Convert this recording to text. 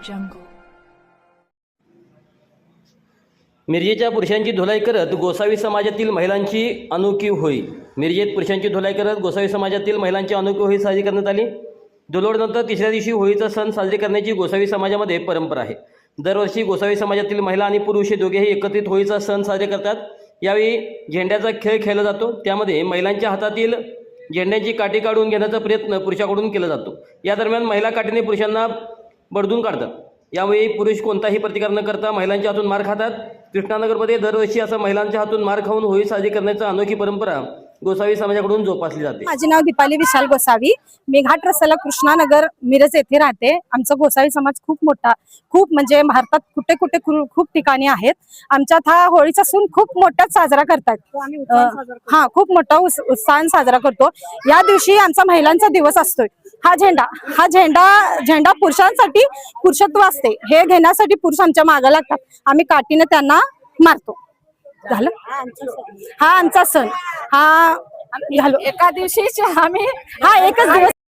jungle. मिरजेच्या पुरुषांची धुलाई करत गोसावी समाजातील महिलांची अनोखी होळी. मिरजेत पुरुषांची धुलाई करत गोसावी समाजातील महिलांची अनोखी होळी साजरी करण्यात आली. दुलोडनंतर तिसऱ्या दिवशी होळीचा सण साजरी करण्याची गोसावी समाजामध्ये परंपरा आहे. दरवर्षी गोसावी समाजातील महिला आणि पुरुष हे दोघेही एकत्रित होळीचा सण साजरे करतात. यावेळी झेंड्याचा खेळ खेळला जातो. त्यामध्ये महिलांच्या हातातील झेंड्याची काठी काढून घेण्याचा प्रयत्न पुरुषाकडून केला जातो. या दरम्यान महिला काठीने पुरुषांना बडदून काढतात. यावेळी पुरुष कोणताही प्रतिकार न करता महिलांच्या हातून मार खातात. कृष्णानगरमध्ये दरवर्षी असं महिलांच्या हातून मार खाऊन होळी साजरी करण्याची अनोखी परंपरा गोसावी समाजाकडून जोपासली जाते. माझे नाव दीपाली विशाल गोसावी. मी घाट रस्त्याला कृष्णानगर मिरज येथे राहते. आमचा गोसावी समाज खूप मोठा, खूप म्हणजे भारतात कुठे कुठे खूप ठिकाणी आहेत. आमच्यात हा होळीचा सण खूप मोठा साजरा करतात. खूप मोठा उत्साह साजरा करतो. या दिवशी आमचा महिलांचा दिवस असतोय. हा झेंडा पुरुषांसाठी पुरुषत्व असते. हे घेण्यासाठी पुरुष आमच्या मागे लागतात. आम्ही काठीने त्यांना मारतो. झालं. हा आमचा सण. हा झालो. एका दिवशी आम्ही एकच दिवस